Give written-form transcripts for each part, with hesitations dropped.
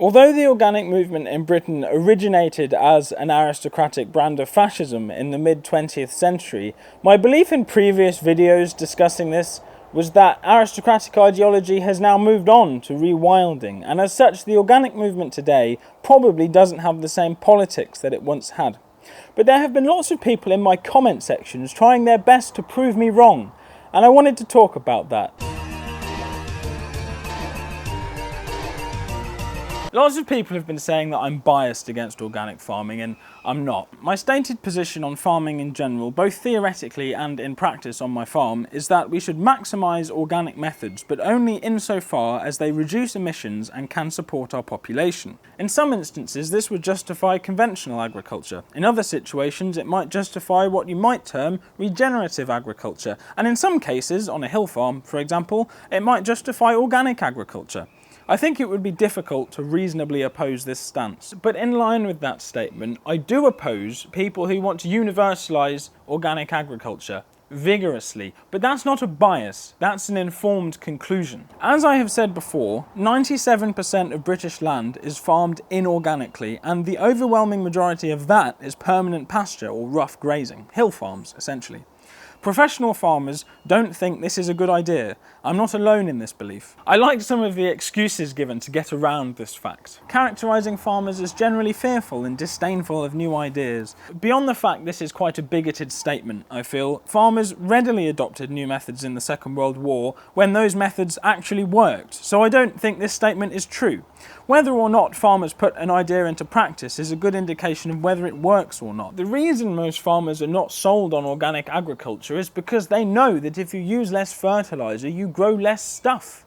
Although the organic movement in Britain originated as an aristocratic brand of fascism in the mid-20th century, my belief in previous videos discussing this was that aristocratic ideology has now moved on to rewilding, and as such the organic movement today probably doesn't have the same politics that it once had. But there have been lots of people in my comment sections trying their best to prove me wrong, and I wanted to talk about that. Lots of people have been saying that I'm biased against organic farming, and I'm not. My stated position on farming in general, both theoretically and in practice on my farm, is that we should maximise organic methods, but only insofar as they reduce emissions and can support our population. In some instances, this would justify conventional agriculture. In other situations, it might justify what you might term regenerative agriculture, and in some cases, on a hill farm, for example, it might justify organic agriculture. I think it would be difficult to reasonably oppose this stance, but in line with that statement, I do oppose people who want to universalise organic agriculture vigorously, but that's not a bias, that's an informed conclusion. As I have said before, 97% of British land is farmed inorganically, and the overwhelming majority of that is permanent pasture or rough grazing, hill farms essentially. Professional farmers don't think this is a good idea. I'm not alone in this belief. I like some of the excuses given to get around this fact, characterising farmers as generally fearful and disdainful of new ideas. Beyond the fact this is quite a bigoted statement, I feel, farmers readily adopted new methods in the Second World War when those methods actually worked, so I don't think this statement is true. Whether or not farmers put an idea into practice is a good indication of whether it works or not. The reason most farmers are not sold on organic agriculture is because they know that if you use less fertiliser, you grow less stuff.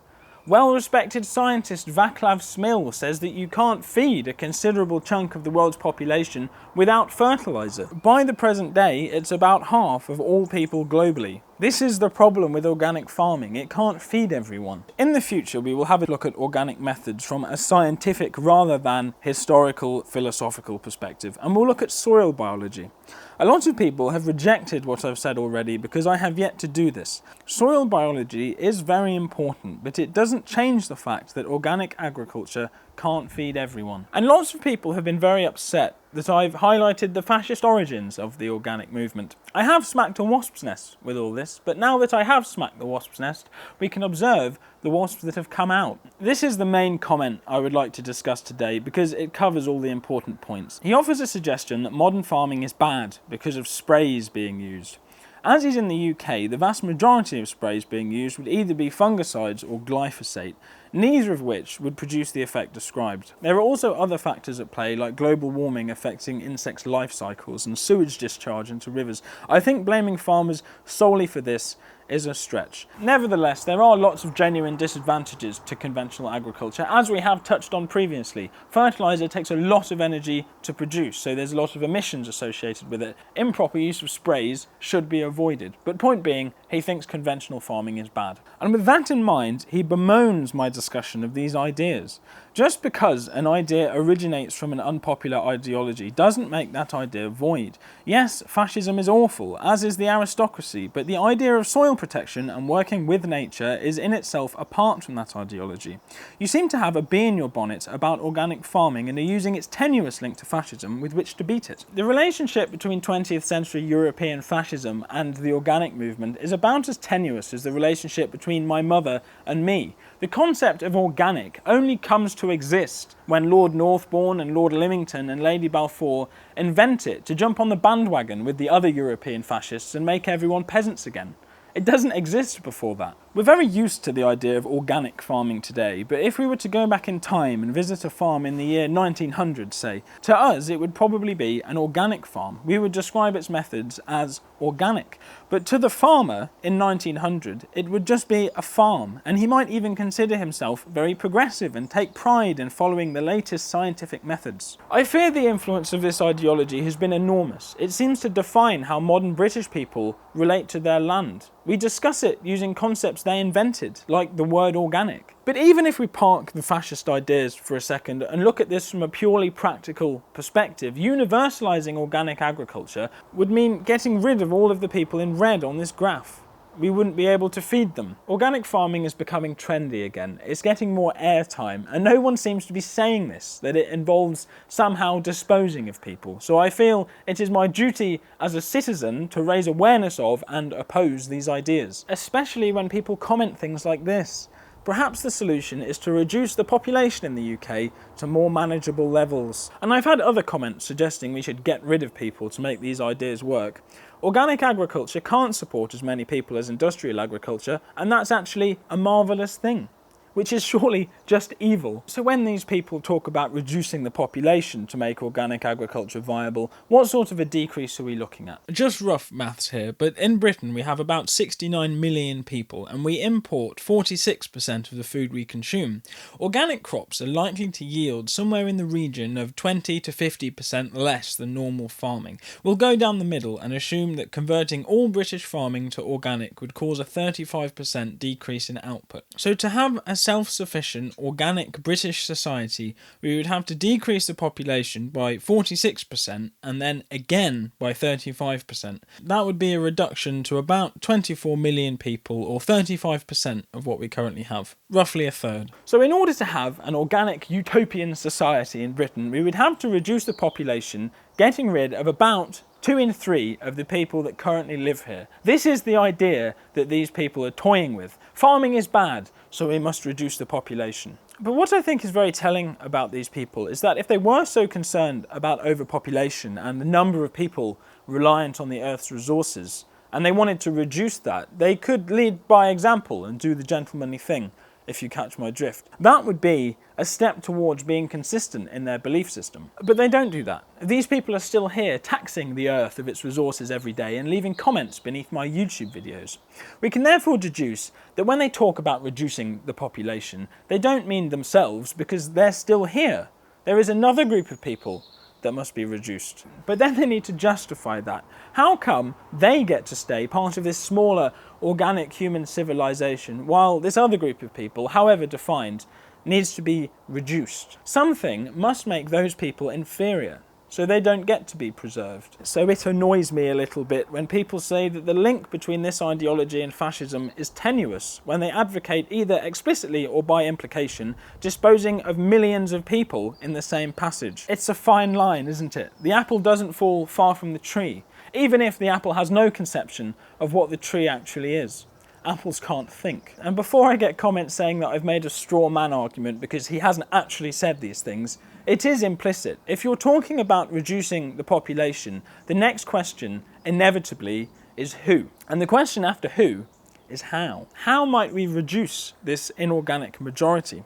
Well-respected scientist Vaclav Smil says that you can't feed a considerable chunk of the world's population without fertiliser. By the present day, it's about half of all people globally. This is the problem with organic farming, it can't feed everyone. In the future, we will have a look at organic methods from a scientific rather than historical, philosophical perspective, and we'll look at soil biology. A lot of people have rejected what I've said already because I have yet to do this. Soil biology is very important, but it doesn't change the fact that organic agriculture can't feed everyone. And lots of people have been very upset that I've highlighted the fascist origins of the organic movement. I have smacked a wasp's nest with all this, but now that I have smacked the wasp's nest, we can observe the wasps that have come out. This is the main comment I would like to discuss today because it covers all the important points. He offers a suggestion that modern farming is bad because of sprays being used. As is in the UK, the vast majority of sprays being used would either be fungicides or glyphosate, neither of which would produce the effect described. There are also other factors at play, like global warming affecting insects' life cycles and sewage discharge into rivers. I think blaming farmers solely for this is a stretch. Nevertheless, there are lots of genuine disadvantages to conventional agriculture, as we have touched on previously. Fertiliser takes a lot of energy to produce, so there's a lot of emissions associated with it. Improper use of sprays should be avoided. But point being, he thinks conventional farming is bad. And with that in mind, he bemoans my discussion of these ideas. Just because an idea originates from an unpopular ideology doesn't make that idea void. Yes, fascism is awful, as is the aristocracy, but the idea of soil protection and working with nature is in itself apart from that ideology. You seem to have a bee in your bonnet about organic farming and are using its tenuous link to fascism with which to beat it. The relationship between 20th century European fascism and the organic movement is about as tenuous as the relationship between my mother and me. The concept of organic only comes to exist when Lord Northbourne and Lord Lymington and Lady Balfour invent it to jump on the bandwagon with the other European fascists and make everyone peasants again. It doesn't exist before that. We're very used to the idea of organic farming today, but if we were to go back in time and visit a farm in the year 1900, say, to us it would probably be an organic farm. We would describe its methods as organic. But to the farmer in 1900, it would just be a farm, and he might even consider himself very progressive and take pride in following the latest scientific methods. I fear the influence of this ideology has been enormous. It seems to define how modern British people relate to their land. We discuss it using concepts they invented, like the word organic. But even if we park the fascist ideas for a second and look at this from a purely practical perspective, universalising organic agriculture would mean getting rid of all of the people in red on this graph. we wouldn't be able to feed them. Organic farming is becoming trendy again. It's getting more airtime, and no one seems to be saying this, that it involves somehow disposing of people. So I feel it is my duty as a citizen to raise awareness of and oppose these ideas, especially when people comment things like this. Perhaps the solution is to reduce the population in the UK to more manageable levels. And I've had other comments suggesting we should get rid of people to make these ideas work. Organic agriculture can't support as many people as industrial agriculture, and that's actually a marvellous thing, which is surely just evil. So when these people talk about reducing the population to make organic agriculture viable, what sort of a decrease are we looking at? Just rough maths here, but in Britain we have about 69 million people and we import 46% of the food we consume. Organic crops are likely to yield somewhere in the region of 20 to 50% less than normal farming. We'll go down the middle and assume that converting all British farming to organic would cause a 35% decrease in output. So to have a self-sufficient organic British society, we would have to decrease the population by 46% and then again by 35%. That would be a reduction to about 24 million people, or 35% of what we currently have, roughly a third. So in order to have an organic utopian society in Britain, we would have to reduce the population, getting rid of about 2 in 3 of the people that currently live here. This is the idea that these people are toying with. Farming is bad, so we must reduce the population. But what I think is very telling about these people is that if they were so concerned about overpopulation and the number of people reliant on the Earth's resources, and they wanted to reduce that, they could lead by example and do the gentlemanly thing, if you catch my drift. That would be a step towards being consistent in their belief system. But they don't do that. These people are still here taxing the Earth of its resources every day and leaving comments beneath my YouTube videos. We can therefore deduce that when they talk about reducing the population, they don't mean themselves, because they're still here. There is another group of people that must be reduced. But then they need to justify that. How come they get to stay part of this smaller organic human civilization while this other group of people, however defined, needs to be reduced? Something must make those people inferior, so they don't get to be preserved. So it annoys me a little bit when people say that the link between this ideology and fascism is tenuous, when they advocate either explicitly or by implication disposing of millions of people in the same passage. It's a fine line, isn't it? The apple doesn't fall far from the tree, even if the apple has no conception of what the tree actually is. Apples can't think. And before I get comments saying that I've made a straw man argument because he hasn't actually said these things, it is implicit. If you're talking about reducing the population, the next question, inevitably, is who? And the question after who is how. How might we reduce this inorganic majority?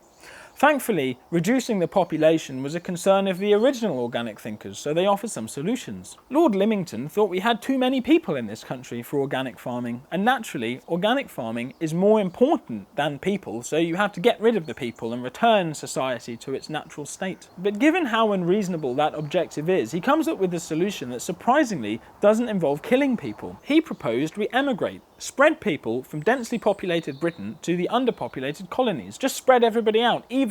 Thankfully, reducing the population was a concern of the original organic thinkers, so they offered some solutions. Lord Lymington thought we had too many people in this country for organic farming, and naturally, organic farming is more important than people, so you have to get rid of the people and return society to its natural state. But given how unreasonable that objective is, he comes up with a solution that surprisingly doesn't involve killing people. He proposed we emigrate, spread people from densely populated Britain to the underpopulated colonies, just spread everybody out evenly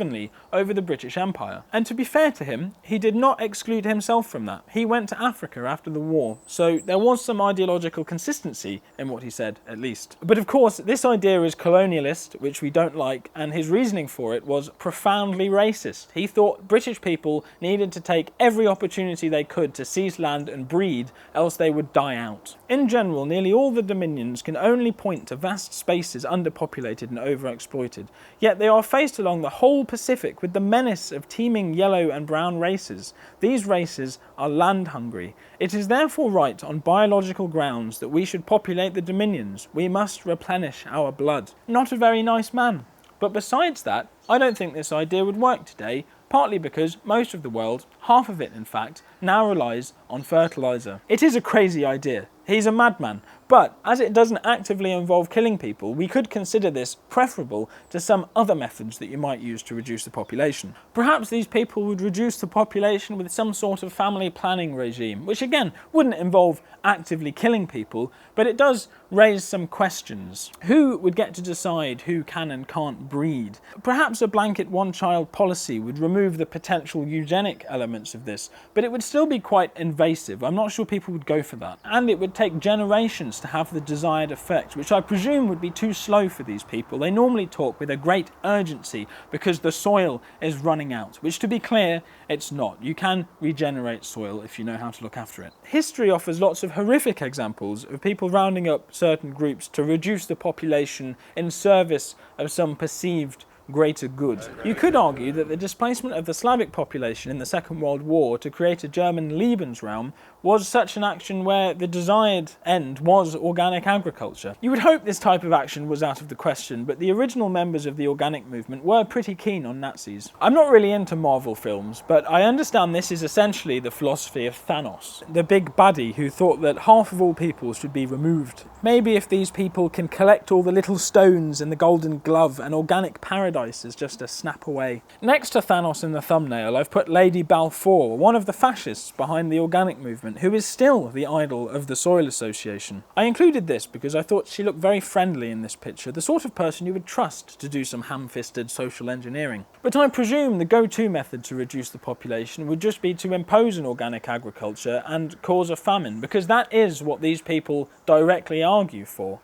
over the British Empire. And to be fair to him, he did not exclude himself from that. He went to Africa after the war, so there was some ideological consistency in what he said, at least. But of course, this idea is colonialist, which we don't like, and his reasoning for it was profoundly racist. He thought British people needed to take every opportunity they could to seize land and breed, else they would die out. In general, nearly all the dominions can only point to vast spaces underpopulated and overexploited, yet they are faced along the whole Pacific with the menace of teeming yellow and brown races. These races are land hungry. It is therefore right on biological grounds that we should populate the dominions. We must replenish our blood. Not a very nice man. But besides that, I don't think this idea would work today, partly because most of the world, half of it in fact, now relies on fertiliser. It is a crazy idea. He's a madman. But as it doesn't actively involve killing people, we could consider this preferable to some other methods that you might use to reduce the population. Perhaps these people would reduce the population with some sort of family planning regime, which again wouldn't involve actively killing people, but it does raise some questions. Who would get to decide who can and can't breed? Perhaps a blanket one-child policy would remove the potential eugenic elements of this, but it would still be quite invasive invasive. I'm not sure people would go for that. And it would take generations to have the desired effect, which I presume would be too slow for these people. They normally talk with a great urgency because the soil is running out, which, to be clear, it's not. You can regenerate soil if you know how to look after it. History offers lots of horrific examples of people rounding up certain groups to reduce the population in service of some perceived greater good. You could argue that the displacement of the Slavic population in the Second World War to create a German Lebensraum was such an action where the desired end was organic agriculture. You would hope this type of action was out of the question, but the original members of the organic movement were pretty keen on Nazis. I'm not really into Marvel films, but I understand this is essentially the philosophy of Thanos, the big baddie who thought that half of all people should be removed. Maybe if these people can collect all the little stones in the Golden Glove, an organic paradise is just a snap away. Next to Thanos in the thumbnail, I've put Lady Balfour, one of the fascists behind the organic movement, who is still the idol of the Soil Association. I included this because I thought she looked very friendly in this picture, the sort of person you would trust to do some ham-fisted social engineering. But I presume the go-to method to reduce the population would just be to impose an organic agriculture and cause a famine, because that is what these people directly argue for.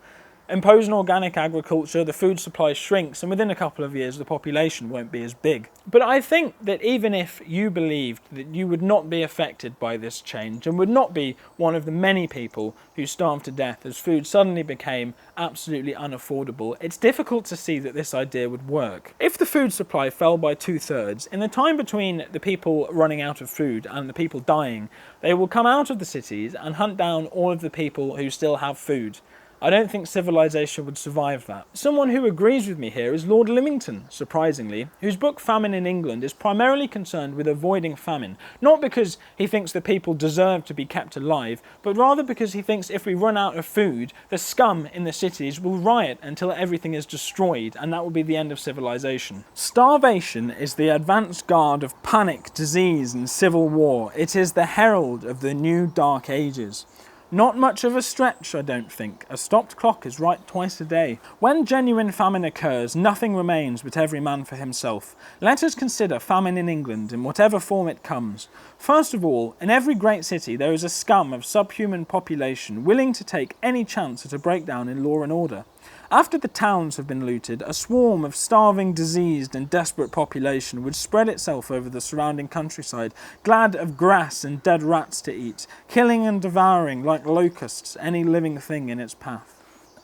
Impose an organic agriculture, the food supply shrinks, and within a couple of years the population won't be as big. But I think that even if you believed that you would not be affected by this change and would not be one of the many people who starved to death as food suddenly became absolutely unaffordable, it's difficult to see that this idea would work. If the food supply fell by 2/3, in the time between the people running out of food and the people dying, they will come out of the cities and hunt down all of the people who still have food. I don't think civilization would survive that. Someone who agrees with me here is Lord Lymington, surprisingly, whose book Famine in England is primarily concerned with avoiding famine, not because he thinks the people deserve to be kept alive, but rather because he thinks if we run out of food, the scum in the cities will riot until everything is destroyed, and that will be the end of civilization. Starvation is the advance guard of panic, disease, and civil war. It is the herald of the new dark ages. Not much of a stretch, I don't think. A stopped clock is right twice a day. When genuine famine occurs, nothing remains but every man for himself. Let us consider famine in England in whatever form it comes. First of all, in every great city there is a scum of subhuman population willing to take any chance at a breakdown in law and order. After the towns have been looted, a swarm of starving, diseased and desperate population would spread itself over the surrounding countryside, glad of grass and dead rats to eat, killing and devouring like locusts any living thing in its path.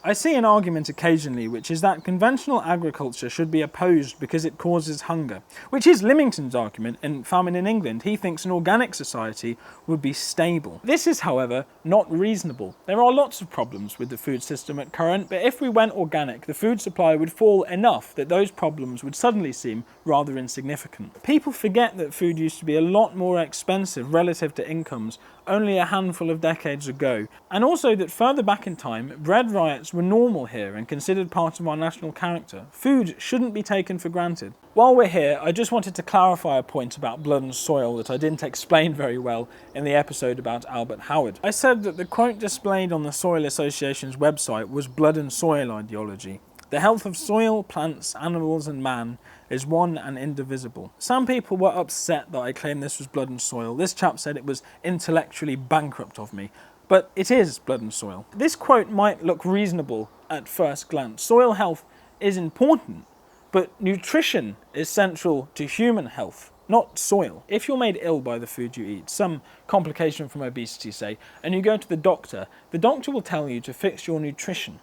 I see an argument occasionally which is that conventional agriculture should be opposed because it causes hunger, which is Lymington's argument in Famine in England. He thinks an organic society would be stable. This is, however, not reasonable. There are lots of problems with the food system at current, but if we went organic, the food supply would fall enough that those problems would suddenly seem rather insignificant. People forget that food used to be a lot more expensive relative to incomes only a handful of decades ago, and also that further back in time, bread riots were normal here and considered part of our national character. Food shouldn't be taken for granted. While we're here, I just wanted to clarify a point about blood and soil that I didn't explain very well in the episode about Albert Howard. I said that the quote displayed on the Soil Association's website was blood and soil ideology. The health of soil, plants, animals and man is one and indivisible. Some people were upset that I claimed this was blood and soil. This chap said it was intellectually bankrupt of me. But it is blood and soil. This quote might look reasonable at first glance. Soil health is important, but nutrition is central to human health, not soil. If you're made ill by the food you eat, some complication from obesity say, and you go to the doctor will tell you to fix your nutrition.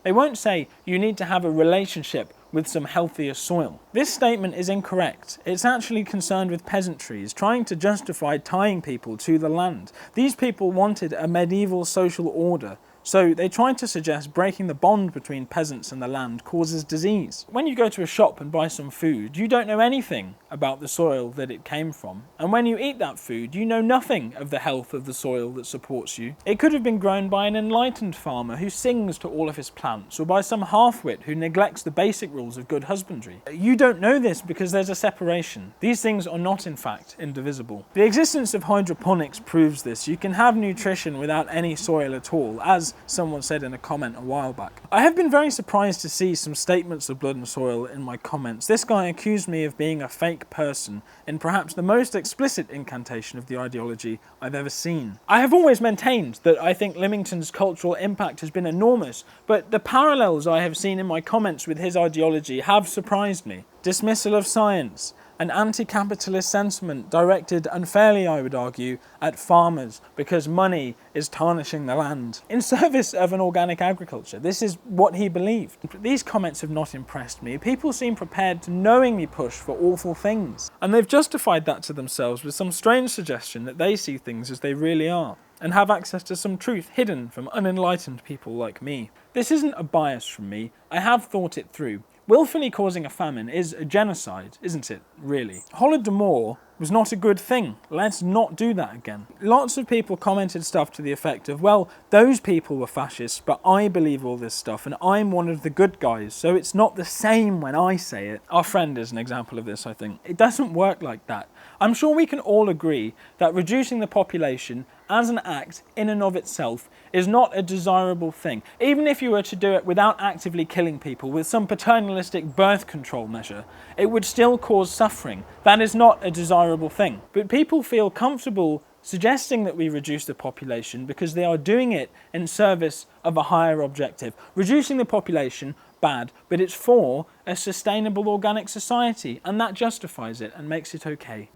They won't say you need to have a relationship with some healthier soil. This statement is incorrect. It's actually concerned with peasantries, trying to justify tying people to the land. These people wanted a medieval social order, so they tried to suggest breaking the bond between peasants and the land causes disease. When you go to a shop and buy some food, you don't know anything about the soil that it came from. And when you eat that food, you know nothing of the health of the soil that supports you. It could have been grown by an enlightened farmer who sings to all of his plants, or by some half-wit who neglects the basic rules of good husbandry. You don't know this because there's a separation. These things are not, in fact, indivisible. The existence of hydroponics proves this. You can have nutrition without any soil at all, as someone said in a comment a while back. I have been very surprised to see some statements of Blood and Soil in my comments. This guy accused me of being a fake person in perhaps the most explicit incantation of the ideology I've ever seen. I have always maintained that I think Lymington's cultural impact has been enormous, but the parallels I have seen in my comments with his ideology have surprised me. Dismissal of science, an anti-capitalist sentiment directed unfairly, I would argue, at farmers because money is tarnishing the land. In service of an organic agriculture, this is what he believed. These comments have not impressed me. People seem prepared to knowingly push for awful things, and they've justified that to themselves with some strange suggestion that they see things as they really are, and have access to some truth hidden from unenlightened people like me. This isn't a bias from me. I have thought it through. Willfully causing a famine is a genocide, isn't it, really? Holodomor was not a good thing. Let's not do that again. Lots of people commented stuff to the effect of, well, those people were fascists, but I believe all this stuff, and I'm one of the good guys, so it's not the same when I say it. Our friend is an example of this, I think. It doesn't work like that. I'm sure we can all agree that reducing the population as an act in and of itself is not a desirable thing. Even if you were to do it without actively killing people with some paternalistic birth control measure, it would still cause suffering. That is not a desirable thing. But people feel comfortable suggesting that we reduce the population because they are doing it in service of a higher objective. Reducing the population, bad, but it's for a sustainable organic society, and that justifies it and makes it okay.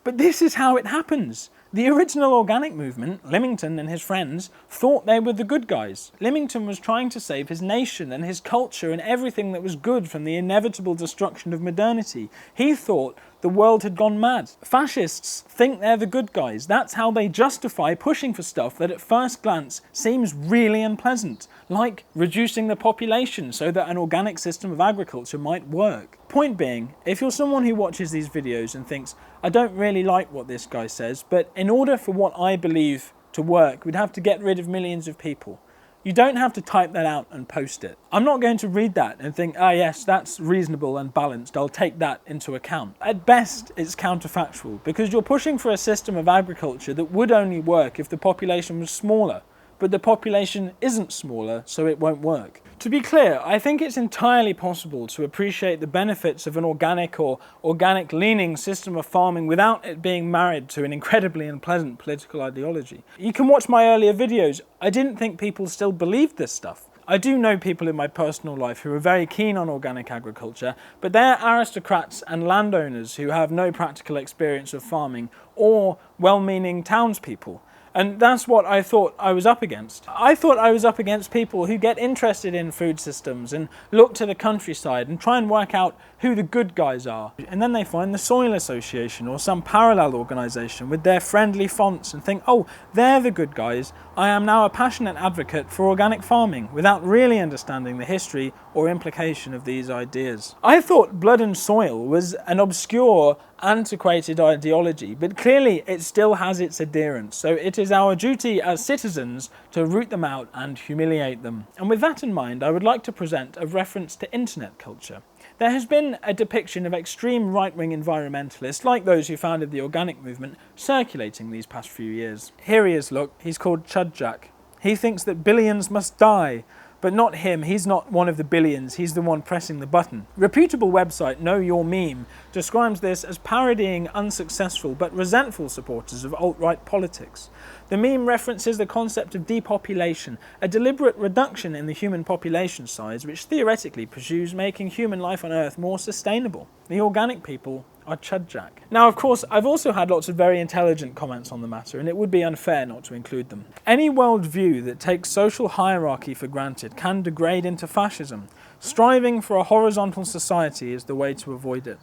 But this is how it happens. The original organic movement, Lymington and his friends, thought they were the good guys. Lymington was trying to save his nation and his culture and everything that was good from the inevitable destruction of modernity. He thought the world had gone mad. Fascists think they're the good guys. That's how they justify pushing for stuff that at first glance seems really unpleasant, like reducing the population so that an organic system of agriculture might work. Point being, if you're someone who watches these videos and thinks, I don't really like what this guy says, but in order for what I believe to work, we'd have to get rid of millions of people. You don't have to type that out and post it. I'm not going to read that and think, ah yes, that's reasonable and balanced, I'll take that into account. At best, it's counterfactual, because you're pushing for a system of agriculture that would only work if the population was smaller. But the population isn't smaller, so it won't work. To be clear, I think it's entirely possible to appreciate the benefits of an organic or organic-leaning system of farming without it being married to an incredibly unpleasant political ideology. You can watch my earlier videos. I didn't think people still believed this stuff. I do know people in my personal life who are very keen on organic agriculture, but they're aristocrats and landowners who have no practical experience of farming, or well-meaning townspeople. And that's what I thought I was up against. I thought I was up against people who get interested in food systems and look to the countryside and try and work out who the good guys are. And then they find the Soil Association or some parallel organisation with their friendly fonts and think, oh, they're the good guys. I am now a passionate advocate for organic farming without really understanding the history or implication of these ideas. I thought Blood and Soil was an obscure, antiquated ideology, but clearly it still has its adherents, so it is our duty as citizens to root them out and humiliate them. And with that in mind, I would like to present a reference to internet culture. There has been a depiction of extreme right-wing environmentalists, like those who founded the organic movement, circulating these past few years. Here he is, look, he's called Chudjak. He thinks that billions must die. But not him, he's not one of the billions, he's the one pressing the button. Reputable website Know Your Meme describes this as parodying unsuccessful but resentful supporters of alt-right politics. The meme references the concept of depopulation, a deliberate reduction in the human population size which theoretically pursues making human life on Earth more sustainable. The organic people are Chudjak. Now, of course, I've also had lots of very intelligent comments on the matter, and it would be unfair not to include them. Any worldview that takes social hierarchy for granted can degrade into fascism. Striving for a horizontal society is the way to avoid it.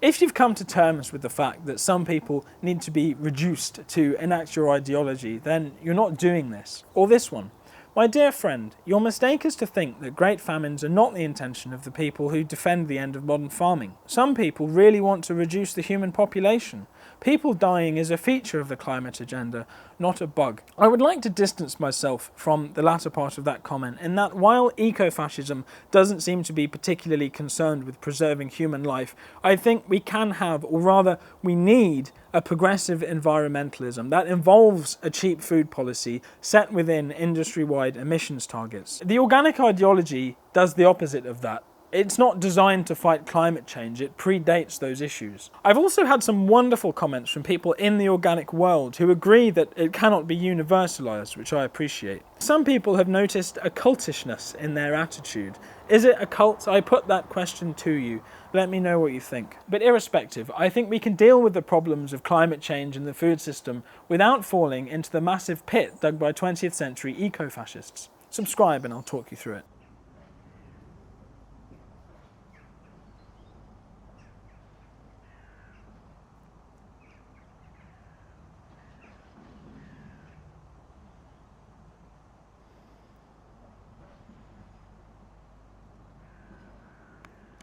If you've come to terms with the fact that some people need to be reduced to enact your ideology, then you're not doing this, or this one. My dear friend, your mistake is to think that great famines are not the intention of the people who defend the end of modern farming. Some people really want to reduce the human population, People dying is a feature of the climate agenda, not a bug. I would like to distance myself from the latter part of that comment in that while eco-fascism doesn't seem to be particularly concerned with preserving human life, I think we can have, or rather we need, a progressive environmentalism that involves a cheap food policy set within industry-wide emissions targets. The organic ideology does the opposite of that. It's not designed to fight climate change, it predates those issues. I've also had some wonderful comments from people in the organic world who agree that it cannot be universalised, which I appreciate. Some people have noticed a cultishness in their attitude. Is it a cult? I put that question to you. Let me know what you think. But irrespective, I think we can deal with the problems of climate change and the food system without falling into the massive pit dug by 20th century eco-fascists. Subscribe and I'll talk you through it.